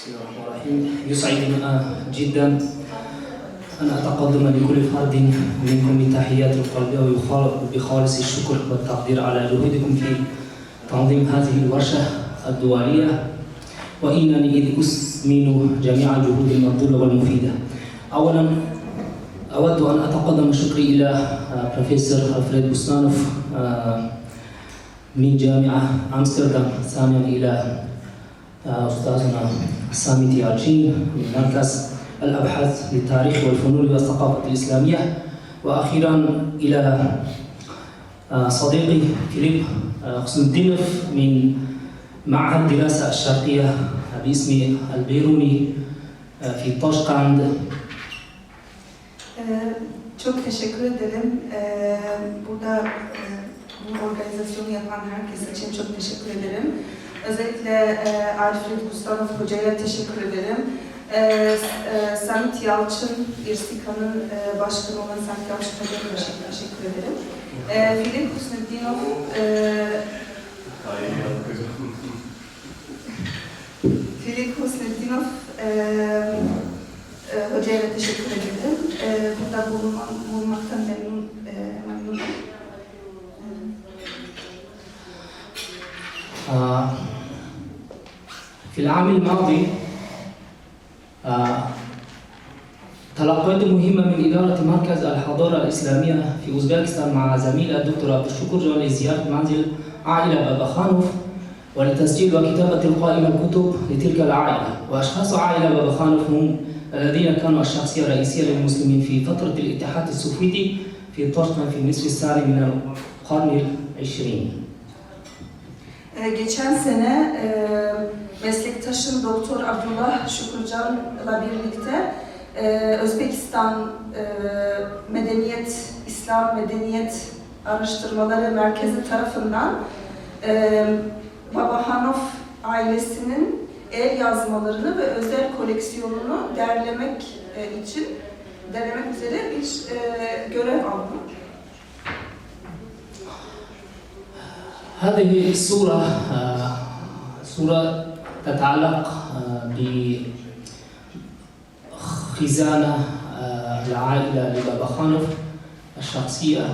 بسم الله الرحمن الرحيم. يسعدنا جدا أن أتقدم لكل فرد منكم بتحيات القلبية وبخالص الشكر والتقدير على جهودكم في تنظيم هذه الورشة الدولية، وإنني إذ أثمن جميع الجهود المبذولة والمفيدة. أولاً أود أن أتقدم شكري إلى بروفيسور ألفريد بوستانوف من جامعة أمستردام، ثانياً إلى أستاذنا سامي تيارجين من مركز الأبحاث للتاريخ والفنون والثقافة الإسلامية، وأخيراً إلى صديقي فيليب خسندينوف من معهد الدراسة الشرقية باسم البيروني في طاشقند. Çok teşekkür ederim. Burada bu organizasyonu yapan herkes için çok teşekkür ederim. Özellikle Alfred Gustanov Hoca'ya teşekkür ederim. Samet Yalçın, İRSİKA'nın başkanı olan Samet Yalçın Hoca'ya teşekkür ederim. Filip Husnetdinov, Filip Husnetdinov Hoca'ya teşekkür ederim. Burada bulunmaktan memnunum. في العام الماضي تلقيت مهمة من إدارة مركز الحضارة الإسلامية في أوزبكستان مع زميل الدكتور عبد الشكور جوال لزيارة منزل عائلة باباخانوف ولتسجيل وكتابة القائمة الكتب لتلك العائلة. وأشخاص عائلة باباخانوف هم الذين كانوا الشخصية الرئيسية للمسلمين في فترة الاتحاد السوفيتي في طاشقند في النصف الثاني من القرن العشرين. Geçen sene meslektaşım Doktor Abdullah Şükürcan'la birlikte Özbekistan İslam Medeniyet Araştırmaları Merkezi tarafından Babahanov ailesinin el yazmalarını ve özel koleksiyonunu derlemek üzere bir görev aldım. هذه الصورة صورة تتعلق بخزانة العائلة لباباخانوف الشخصية.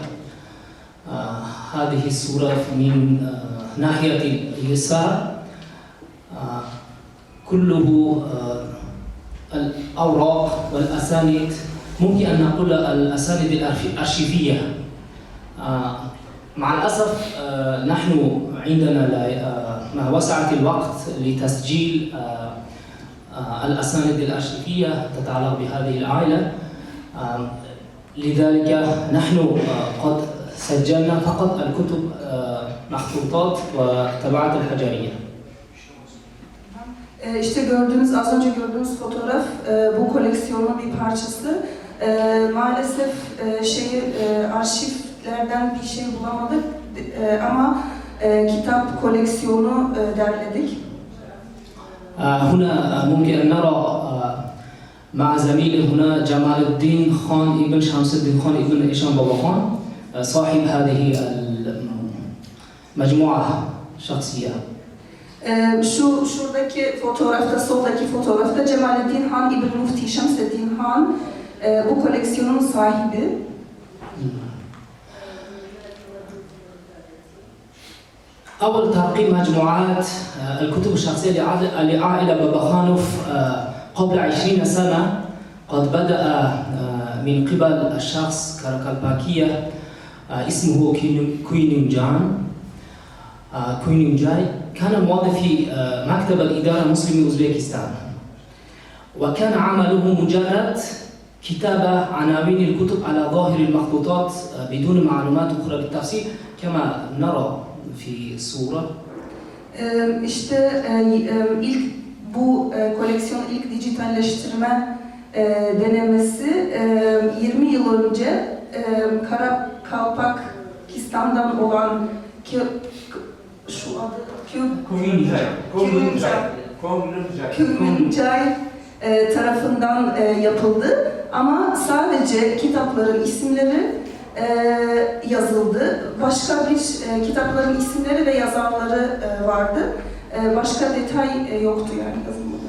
هذه الصورة من ناحية اليسار كله الأوراق والأسانيد، ممكن أن نقول الأسانيد الأرشيفية. مع الأسف نحن عندنا ما وسعت الوقت لتسجيل الأسانيد الأرشيفية تتعلق بهذه العائلة، لذلك نحن قد سجلنا فقط الكتب مخطوطات وطبعات الحجرية. İşte az önce gördüğünüz fotoğraf bu koleksiyonun bir parçası. Maalesef arşivlerden bir şey bulamadık ama kitap koleksiyonu derledik. هنا ممكن أن نرى مع زميلي هنا جمال الدين خان ابن شمس الدين خان ابن إيشان بابا خان صاحب هذه المجموعة شخصية. Şuradaki fotoğrafta, soldaki fotoğrafta Cemalettin Han İbn Mufti Şemseddin Han bu koleksiyonun sahibi. أول ترقيم مجموعات الكتب الشخصية لعائلة باباخانوف قبل 20 سنة قد بدأ من قبل الشخص كاراكالباكية اسمه كوينينجاي. كان موظف في مكتب الإدارة المسلمي أوزبكستان، وكان عمله مجرد كتابة عناوين الكتب على ظاهر المخطوطات بدون معلومات أخرى بالتفصيل كما نرى في الصورة. İşte bu koleksiyonu ilk dijitalleştirme denemesi 20 yıl önce Karakalpakistan'dan olan Kuyuncay tarafından yapıldı ama sadece kitapların isimleri yazıldı. Başka bir kitapların isimleri ve yazarları vardı. Başka detay yoktu yani yazılmadı.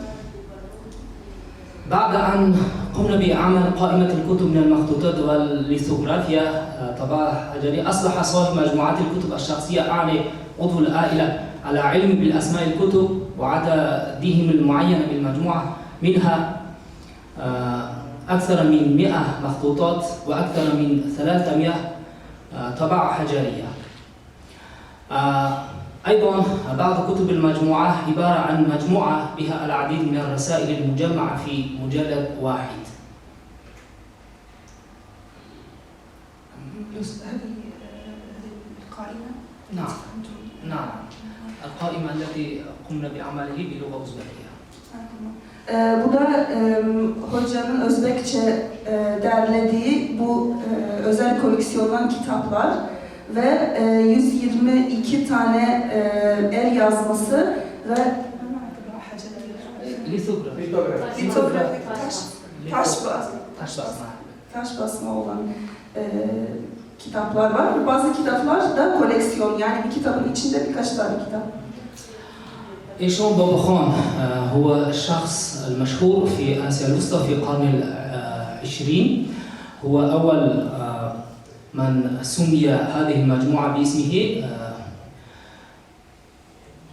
بعد أن قمنا بإعمال قائمة الكتب من المخطوطات والليثوغرافيا طباعة حجرية، أصبح صاحب مجموعات الكتب الشخصية أعني عضو العائلة على علم بالأسماء الكتب وعددهم المعين بالمجموعة، منها أكثر من 100 مخطوطات وأكثر من 300 طباعة حجرية. أيضا بعض كتب المجموعة عبارة عن مجموعة بها العديد من الرسائل المجمعة في مجلد واحد. هذه القائمة؟ نعم القائمة التي قمنا بعمله بلغة أوزبكية. Bu da hocanın Özbekçe derlediği bu özel koleksiyondan kitaplar ve 122 tane el yazması ve litografik taş basma olan kitaplar var. Bazı kitaplar da koleksiyon, yani bir kitabın içinde birkaç tane kitap. إيشون بابا خان هو الشخص المشهور في آسيا الوسطى في القرن العشرين. هو أول من سمي هذه المجموعة باسمه.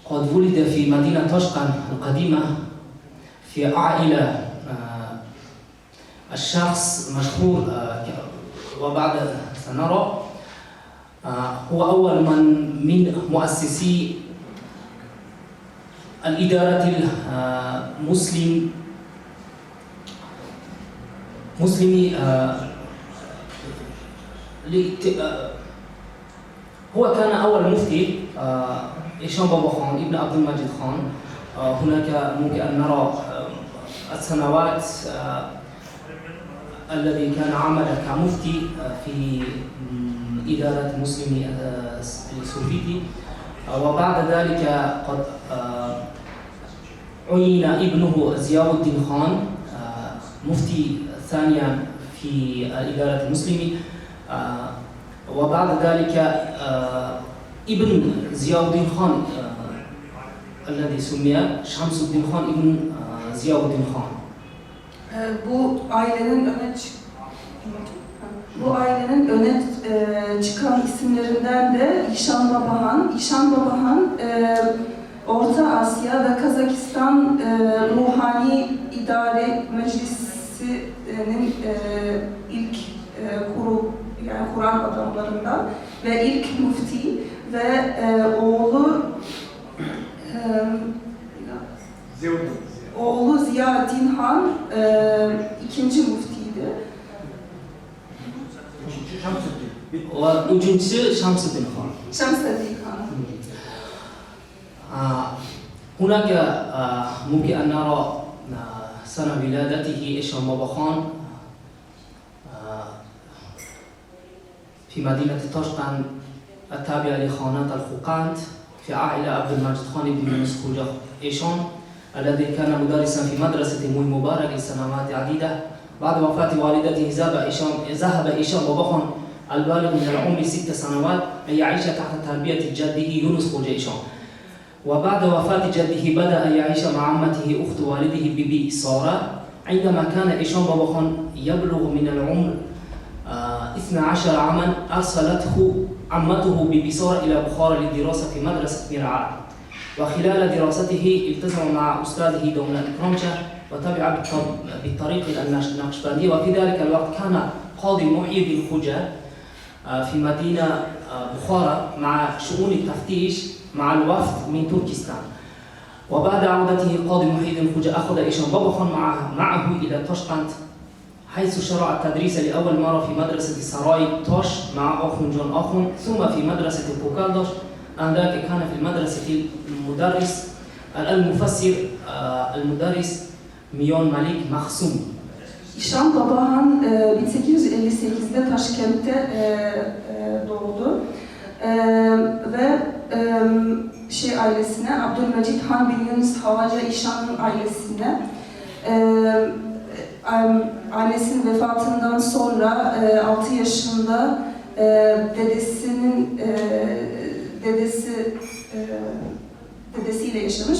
قد ولد في مدينة طشقند القديمة في عائلة الشخص مشهور، وبعد سنرى هو أول من مؤسسي الإدارة المسلمي هو كان أول مفتي إيشون بابا خان ابن عبد المجيد خان. هناك ممكن أن نرى السنوات الذي كان عمل كمفتي في إدارة مسلمي السوفيتي، وبعد ذلك قد عين ابنه زياء الدين خان مفتي ثانيا في الإدارة المسلمي، وبعد ذلك ابن زياء الدين خان الذي سمي شمس الدين خان ابن زياء الدين خان. Bu ailenin öne çıkan isimlerinden de İşan Baba Han. İşan Baba Han, Orta Asya ve Kazakistan Ruhani İdare Meclisi'nin ilk kuran adamlarından ve ilk müfti ve oğlu Ziyaddin Han ikinci müftiydi. وأجنسي شمس الدين خان. هناك ممكن أن نرى سنة ولادته إيشون بابا خان في مدينة طشقند التابعة لخانات الخوقند في عائلة عبد المجيد خان بن يونس خوجا إيشون الذي كان مدرسا في مدرسة موي مبارك لسنوات عديدة. بعد وفاة والدته ذهب إيشون بابا خان البالغ من العمر 6 سنوات أن يعيش تحت تربية جده يونس خوجا إيشون. وبعد وفاة جده بدأ أن يعيش مع عمته أخت والده بيبي سارة. عندما كان إيشون بابا خان يبلغ من العمر 12 عاما أرسلته عمته بيبي سارة إلى بخارى للدراسة في مدرسة ميرعاء، وخلال دراسته التزم مع أستاذه دومنات كرونشا وتبع بالطريق النقشبندي. وفي ذلك الوقت كان قاضي محي الدين خوجا في مدينة بخارى مع شؤون التفتيش مع الوفد من تركستان. وبعد عودته قاضي محي الدين خوجا أخذ إيشون بابا خان معه إلى طشقند، حيث شرع التدريس لأول مرة في مدرسة سراي توش مع أخو جون أخو، ثم في مدرسة بوكالدوش. آنذاك كان في المدرسة المدرس المفسر المدرس ميون ملك مخصوم. İşan Baba Han 1858'de Taşkent'te doğdu ve ailesine, Abdülmecid Han bin Yunus Havaca İşan'ın ailesine annesinin vefatından sonra 6 yaşında dedesiyle yaşamış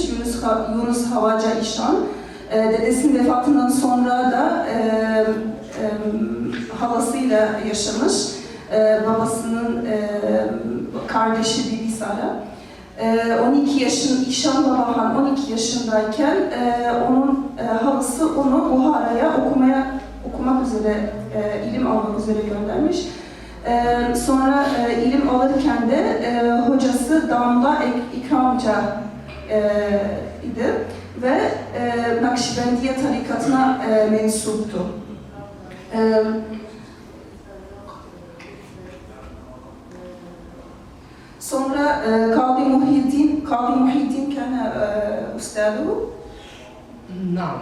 Yunus Havaca İşan. Dedesinin vefatından sonra da halasıyla yaşamış. Babasının kardeşi Bibi Sara. 12 yaşın, İşan Babahan 12 yaşındayken onun halası onu Buhara'ya okumak üzere, ilim almak üzere göndermiş. Sonra ilim alırken de hocası Damla İkramca idi ve Nakşibendiye tarikatına mensuptu. Sonra Kadı Muhyiddin kana ustadu. نعم.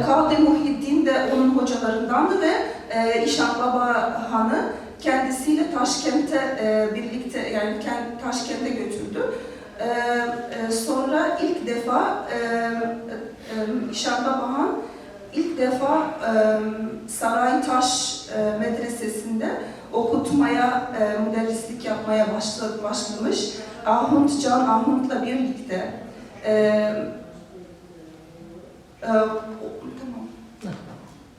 Kadı Muhyiddin de onun hocalarındandı ve İşan Baba Han'ı kendisiyle Taşkent'e birlikte, yani Taşkent'e götürdü. Sonra ilk defa İşan Baba Han ilk defa Saraytaş medresesinde okutmaya, müderrislik yapmaya başlamış. Can Ahund'la birlikte. Tamam.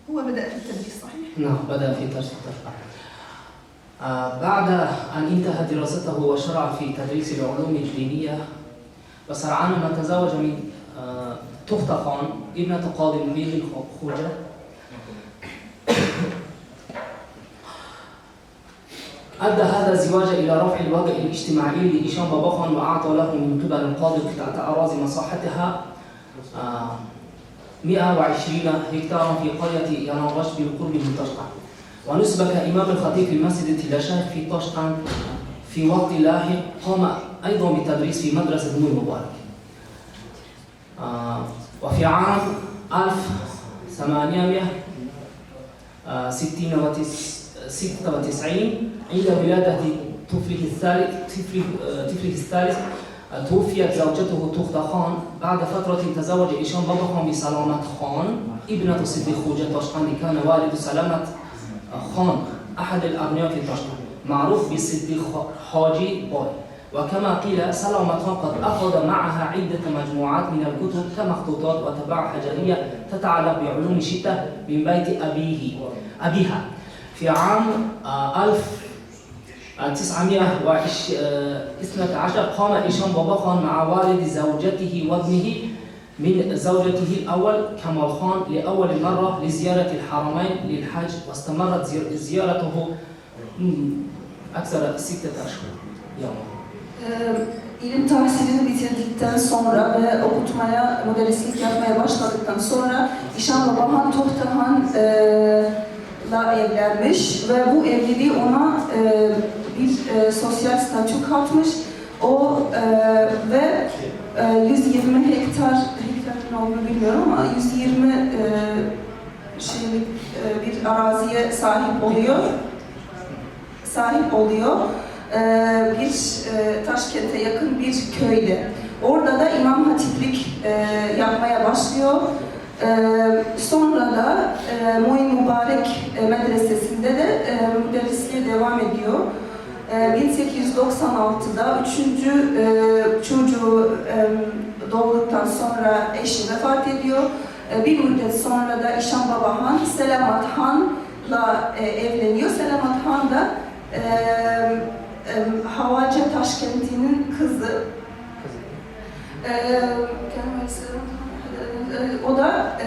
هو بدأ في التدريس صحيح؟ نعم بدأ في تدريس. بعد أن انتهى دراسته وشرع في تدريس العلوم الدينية وسرعان ما تزوج من تخت خان ابنة قاضي مبين خوجة. أدى هذا الزواج إلى رفع الوضع الاجتماعي لإيشان بابا خان وأعطى له من قبل القاضي قطعة أراضي مساحتها 120 هكتارا في قرية يناغش بالقرب من طشقان، ونسب كإمام الخطيب في مسجد تلاشاخ في طشقان. في وقت لاحق قام أيضا بالتدريس في مدرسة أم المبارك. وفي عام 1896 عند ولادة طفله الثالث توفيت زوجته تخت خان. بعد فترة تزوج إيشان بابا خان بسلامة خان ابنة صديق خوجة طشقان. كان والد سلامة خان أحد الأغنياء في طشقان معروف بالصديق حاجي باي. وكما قيل سلامة خان قد أخذ معها عدة مجموعات من الكتب كمخطوطات وتبع حجرية تتعلق بعلوم الشتى من بيت أبيها. في عام 1912 قام إيشان بابا خان مع والد زوجته وابنه من زوجته الأول كمال خان لأول مرة لزيارة الحرمين للحج، واستمرت زيارته أكثر 6 أشهر يوما. İlim tahsilini bitirdikten sonra ve okutmaya, müderrislik yapmaya başladıktan sonra İşan Baba Han Tohtahan'la evlenmiş ve bu evliliği ona bir sosyal statü katmış. O ve 120 hektar ne olduğunu bilmiyorum ama 120 şeylik bir araziye sahip oluyor. Bir Taşkent'e yakın bir köyde. Orada da imam hatiplik yapmaya başlıyor. Sonra da Muin Mübarek medresesinde de müderrisliğe devam ediyor. 1896'da 3. çocuğu doğduktan sonra eşi vefat ediyor. Bir müddet sonra da İşan Baba Han Selamat Han'la evleniyor. Selamat Han da Havaca Taşkent'inin kızı. O da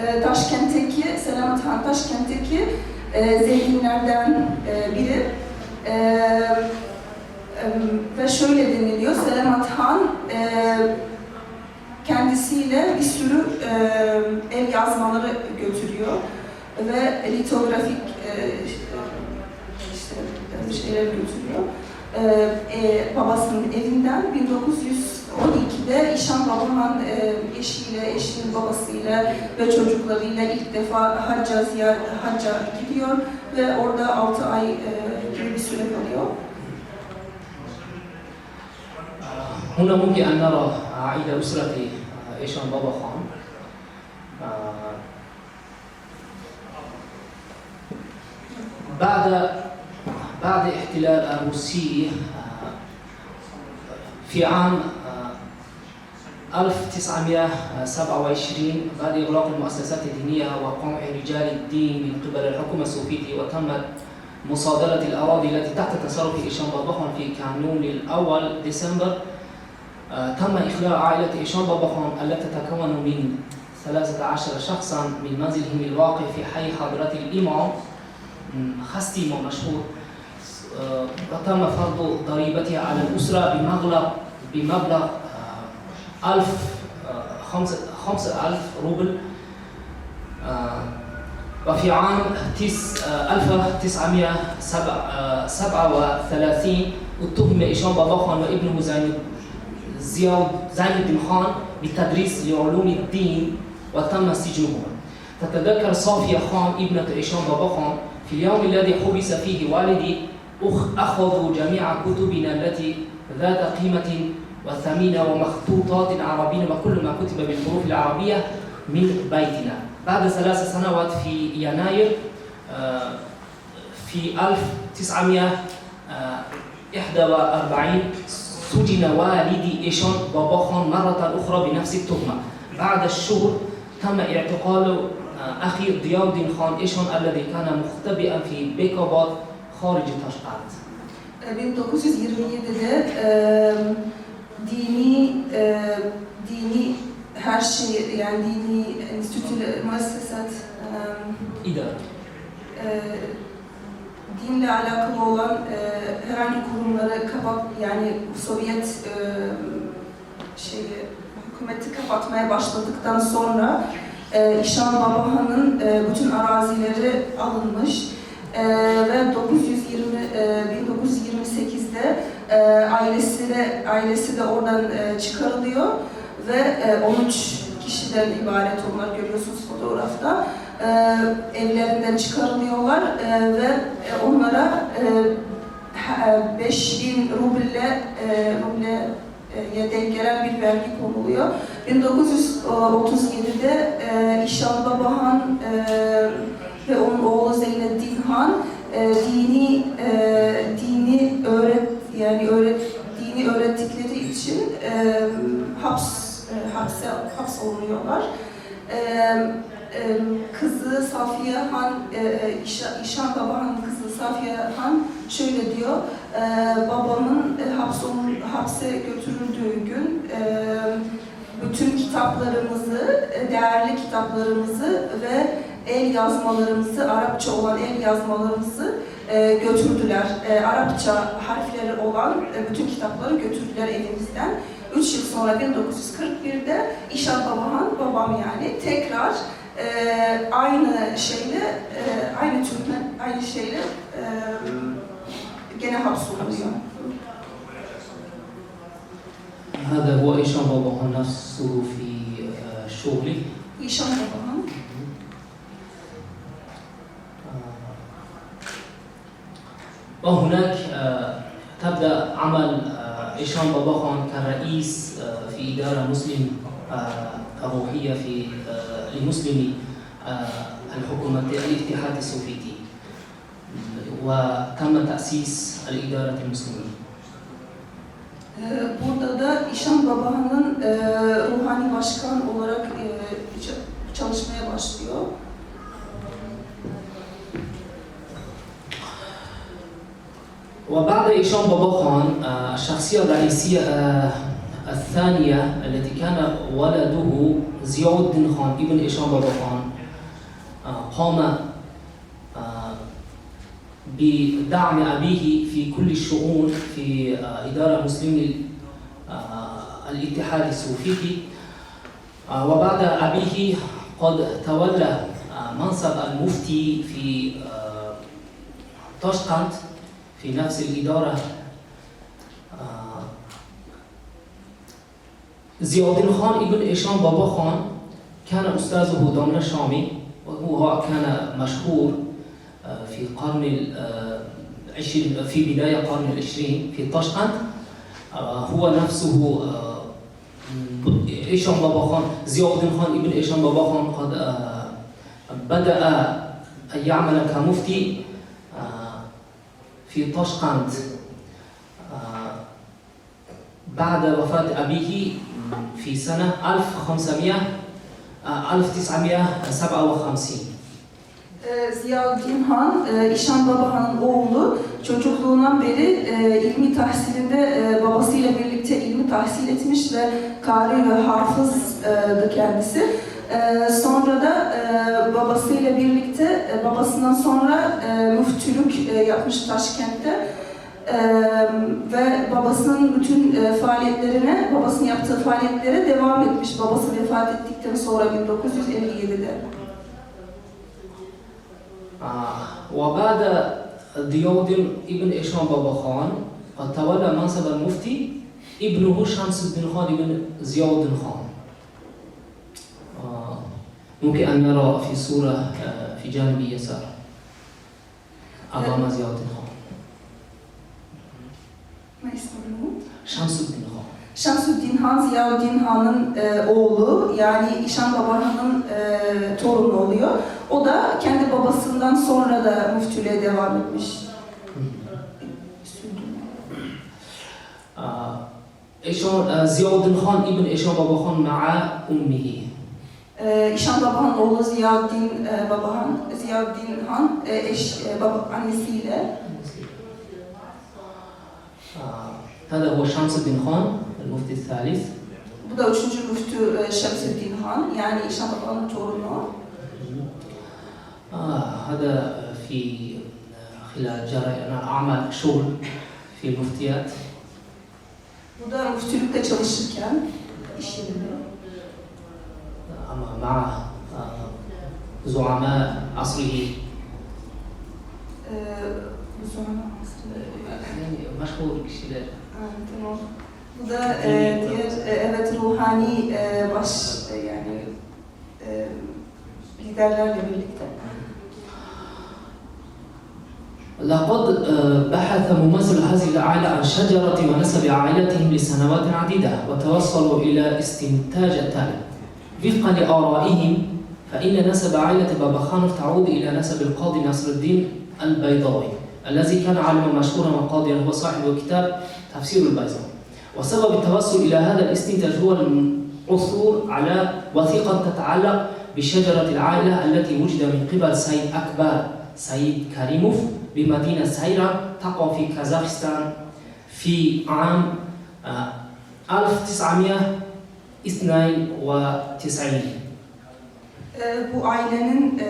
Selamat Han Taşkent'teki zenginlerden biri. Ve şöyle deniliyor, Selamat Han kendisiyle bir sürü el yazmaları götürüyor ve litografik şeyler götürüyor. Babasının evinden 1912'de İşan Baba Han eşiyle, eşinin babasıyla ve çocuklarıyla ilk defa hacca gidiyor ve orada 6 ay gibi bir süre kalıyor. هنا ممكن أن نرى عائلة أسرة إيشان بابا خان. بعد احتلال الروسي في عام 1927 بعد إغلاق المؤسسات الدينية وقمع رجال الدين من قبل الحكومة السوفيتية، وتمت مصادرة الأراضي التي تحت تصرف إيشان باباخان في كانون الأول ديسمبر. تم إخلاء عائلة إيشان باباخان التي تتكون من 13 شخصا من منزلهم الواقع في حي حضرة الإمام خستي مشهور، وتم فرض ضريبتها على الأسرة بمبلغ 5,000 روبل. وفي عام 1937 اتهم إيشان باباخان وابنه زين الدين خان بالتدريس لعلوم الدين وتم سجنهما. تتذكر صافية خان ابنة إيشان باباخان: في اليوم الذي حبس فيه والدي أخذوا جميع كتبنا التي ذات قيمة وثمينة ومخطوطات عربية وكل ما كتب بالحروف العربية من بيتنا. بعد 3 سنوات في يناير في 1941 سجن والدي إيشان باباخان مرة أخرى بنفس التهمة. بعد الشهور تم اعتقال أخي ضياء الدين خان إيشان الذي كان مختبئا في بيكوباد خارج تاشقند. 1927'de dini her şey, yani dini enstitü, müessesat, dinle alakalı olan herhangi kurumları yani Sovyet hükümeti kapatmaya başladıktan sonra İşan Babahan'ın bütün arazileri alınmış ve 1928'de ailesi de oradan çıkarılıyor ve 13 kişiden ibaret, onlar görüyorsunuz fotoğrafta, evlerinden çıkarılıyorlar ve onlara 5.000 rubleye denk gelen bir vergi konuluyor. 1937'de İşan Babahan ve onun oğlu Zeynettin Han dini öğrettikleri için hapsolunuyorlar. Kızı Safiye Han, İşan Babahan'ın kızı Safiye Han şöyle diyor: babamın hapse götürüldüğü gün bütün kitaplarımızı, değerli kitaplarımızı ve el yazmalarımızı, Arapça olan el yazmalarımızı götürdüler. Arapça harfleri olan bütün kitapları götürdüler evimizden. 3 yıl sonra 1941'de İşan Babahan, babam yani, tekrar aynı şeyle gene hapsolunuyor. هذا هو إيشان باباخان نفسه في شغله. İşan Babahan. وهناك تبدأ عمل إيشان باباخان كرئيس في إدارة مسلم روحية لمسلمي الحكومة الاتحاد السوفيتي، وتم تأسيس الإدارة المسلمين. Burada da İşan Babahan'ın ruhani başkan olarak çalışmaya başlıyor. وبعد إيشان باباخان الشخصية الرئيسية الثانية التي كان ولده ضياء الدين خان ابن إيشان باباخان قام بدعم أبيه في كل الشؤون في إدارة مسلمي الاتحاد السوفيتي. وبعد أبيه قد تولى منصب المفتي في تاشقند في نفس الإدارة. ضياء الدين خان ابن إيشان باباخان كان أستاذه دامنا شامي، وهو كان مشهور في القرن العشرين، في بداية القرن العشرين في تاشقند. هو نفسه إيشان باباخان، ضياء الدين خان ابن إيشان باباخان قد بدأ أن يعمل كمفتي في تاشقند بعد وفاة أبيه في سنة 1957. Ziyaüddin Han, İşan Baba Han'ın oğlu. Çocukluğundan beri ilmi tahsilinde babasıyla birlikte ilmi tahsil etmiş ve kari ve hafızdı kendisi. Sonra da babasıyla birlikte, babasından sonra müftülük yapmış Taşkent'te. Ve babasının bütün faaliyetlerine, babasının yaptığı faaliyetlere devam etmiş. Babası vefat ettikten sonra 1957'de. وبعد ضياء الدين ابن إشان بابا خان تولى منصب المفتي ابنه شمس الدين خان ابن ضياء الدين خان. ممكن أن نرى في صورة في جانب اليسار أمام ضياء الدين خان. Ne ismi bu? شمس الدين خان. Şemsüddin Han, Ziyaüddin Han'ın oğlu, yani İşan Baba Han'ın torunu oluyor. O da kendi babasından sonra da müftülüğe devam etmiş. Ziyaüddin Han ibn İşan Baba Han ma'a ummihi. İşan Baba Han oğlu Ziyaüddin Baba Han, Ziyaüddin Han annesiyle. هذا هو شمس الدين خان المفتي الثالث. Bu da üçüncü müftü Şemsüddin Han, yani İşan Baba'nın torunu. هذا في خلال جرى أعمال شغل في المفتيات. Bu da müftülükte çalışırken iş yerinde. مع زعماء عصره. Meşhur kişiler. Tamam. Bu da diğer evet ruhani yani liderlerle birlikte. لقد بحث ممثل هذه العائلة عن شجرة ونسب عائلتهم لسنوات عديدة وتوصلوا إلى استنتاج التالي. وفقا لآرائهم فإن نسب عائلة بابا خانوف تعود إلى نسب القاضي نصر الدين البيضاوي الذي كان عالما مشهورا وقاضيا هو صاحب كتاب تفسير البيضاوي. وسبب التوصل إلى هذا الاستنتاج هو العثور على وثيقة تتعلق بشجرة العائلة التي وجد من قبل سيد أكبر سيد كريموف بمدينة سيرا تقع في كازاخستان في عام 1992. Bu ailenin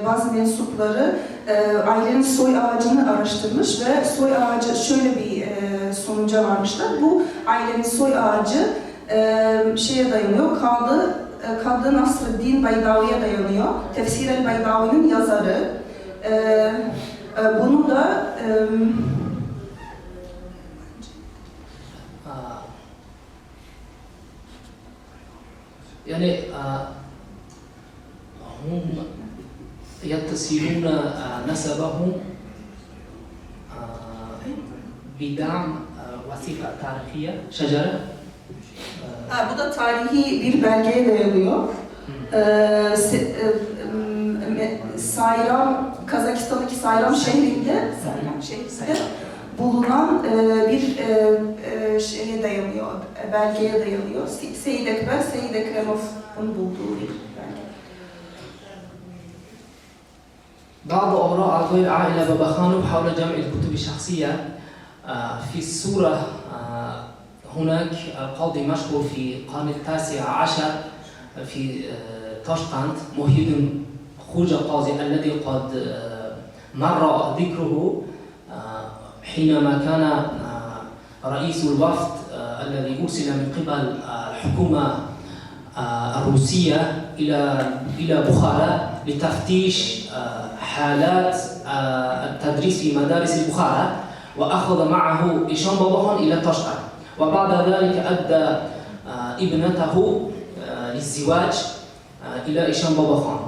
bazı mensupları ailenin soy ağacını araştırmış ve soy ağacı şöyle bir sonuca varmışlar. Bu ailenin soy ağacı şeye dayanıyor, Kadı Nasrıddin Beydavi'ye dayanıyor. Tefsir el-Beydavi'nin yazarı. Bunu da يعني هم يتصلون نسبهم بدعم وثيقة تاريخية شجرة. Bu da tarihi bir belgeye dayanıyor. Sayram, Kazakistan'daki Sayram şehrinde bulunan bir şeye dayanıyor, belgeye dayanıyor. Seyyid Ekber, Seyyid Ekremov'un bulduğu bir belge. بعض آراء أعضاء العائلة بابا خانوف حول جمع الكتب الشخصية. في الصورة هناك قاضي مشهور في القرن التاسع عشر في طشقند محي الدين خوجة قاضي الذي قد مر ذكره حينما كان رئيس الوفد الذي أرسل من قبل الحكومة الروسية إلى بخارى لتفتيش حالات التدريس في مدارس بخارى وأخذ معه إشان بابا خان إلى طشقند وبعد ذلك أدى ابنته للزواج إلى إشان بابا خان.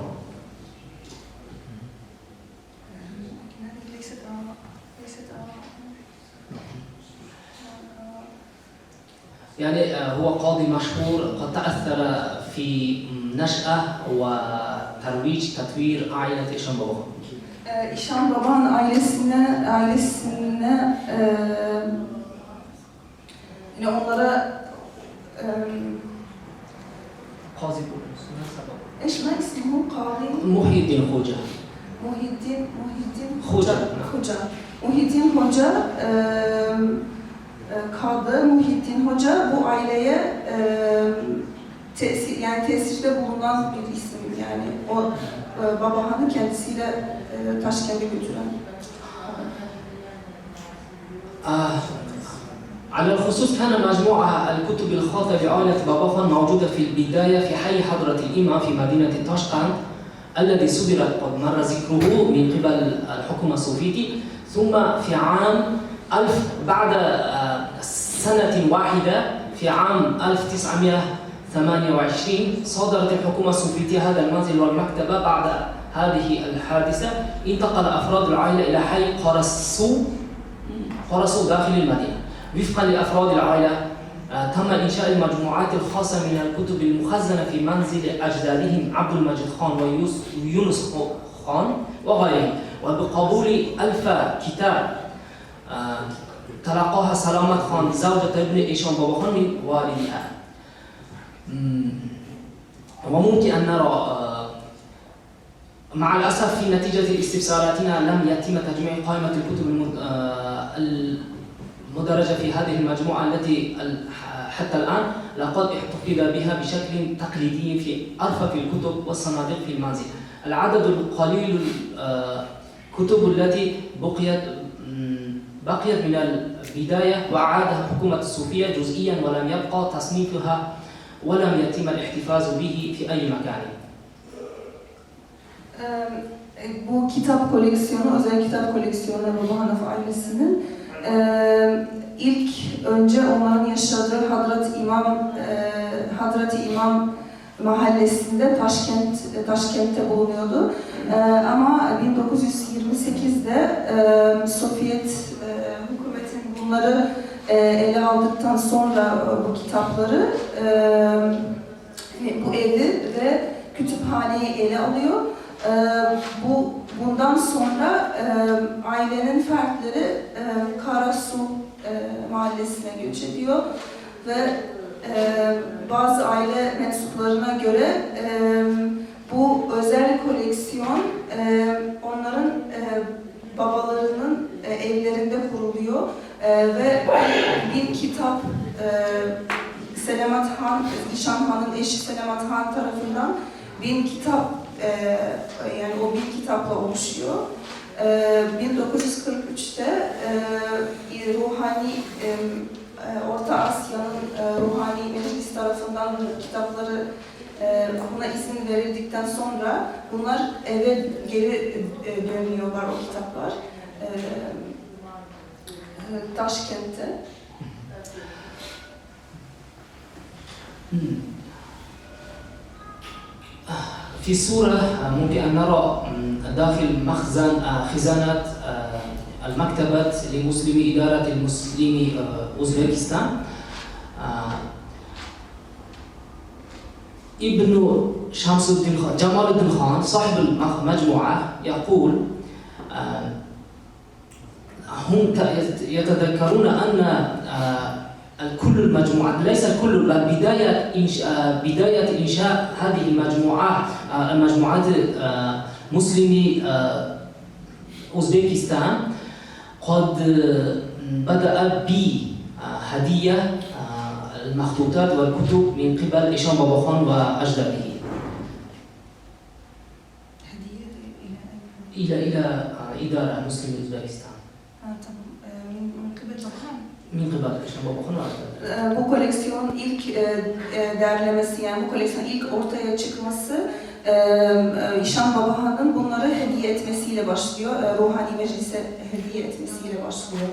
يعني هو قاضي مشهور قد تأثر في نشأة وترويج تطوير عائلة إشان بابا خان. İşan Baba'nın ailesine yani onlara قاضي بولس ما سبب إيش ما اسمه قاضي؟ محي الدين خوجة. محي الدين خوجة. Muhyiddin Hoca, Kadı Muhyiddin Hoca bu aileye tesirde bulunan bir isim, yani o Babahan'ı kendisiyle Taşkent'e götüren. على الخصوص كان مجموعة الكتب الخاصة بعائلة باباخان موجودة في البداية في حي حضرة الإمام في مدينة طاشقند الذي صدرت قد مر ذكره من قبل الحكومة السوفيتي. ثم في عام بعد سنة واحدة في عام 1928 صدرت الحكومة السوفيتية هذا المنزل والمكتبة. بعد هذه الحادثة انتقل أفراد العائلة إلى حي قرصو داخل المدينة. وفقا لأفراد العائلة تم إنشاء المجموعات الخاصة من الكتب المخزنة في منزل أجدادهم عبد المجيد خان ويونس خان وغيرهم، وبقبول 1000 كتاب تلقاها سلامت خان زوجة ابن إيشان باباخان من والدها. وممكن أن نرى مع الأسف في نتيجة استفساراتنا لم يتم تجميع قائمة الكتب المدرجة في هذه المجموعة التي حتى الآن لقد احتفظ بها بشكل تقليدي في أرفف الكتب والصناديق في المنزل. العدد القليل الكتب التي بقيت من البداية وأعادها الحكومة السوفية جزئيا ولم يبقى تصنيفها ولم يتم الاحتفاظ به في أي مكان. Bu kitap koleksiyonu, özel kitap koleksiyonu Babahanov ailesinin ilk önce onların yaşadığı Hazreti İmam mahallesinde Taşkent'te bulunuyordu. Ama 1928'de Sovyet hükümetin bunları ele aldıktan sonra bu kitapları bu evi ve kütüphaneyi ele alıyor. Bundan sonra ailenin fertleri Karasu mahallesine göç ediyor ve bazı aile mensuplarına göre bu özel koleksiyon onların babalarının evlerinde kuruluyor ve bir kitap Selamat Han, İşan Han'ın eşi Selamat Han tarafından bir kitap, yani o bir kitapla oluşuyor. 1943'te ruhani Orta Asya'nın ruhani meclis tarafından bu kitapları buna izin verildikten sonra bunlar eve geri dönüyorlar, o kitaplar Taşkent'te. في الصورة ممكن أن نرى داخل خزانة المكتبة لمسلمي إدارة المسلمي أوزبكستان. ابن شمس الدين خان جمال الدين خان صاحب المجموعة يقول هم يتذكرون أن كل المجموعات ليس الكل بل بداية إنشاء هذه المجموعات مسلمي أوزبكستان قد بدأ بهدية المخطوطات والكتب من قبل إيشان باباخان وأجداده إلى إدارة مسلمي أوزبكستان. من قبل إيشان باباخان وأجداده. Bu koleksiyonun ilk derlemesi, yani bu koleksiyonun ilk ortaya çıkması İşan Babahan'ın bunları hediye etmesiyle başlıyor, ruhani meclise hediye etmesiyle başlıyor.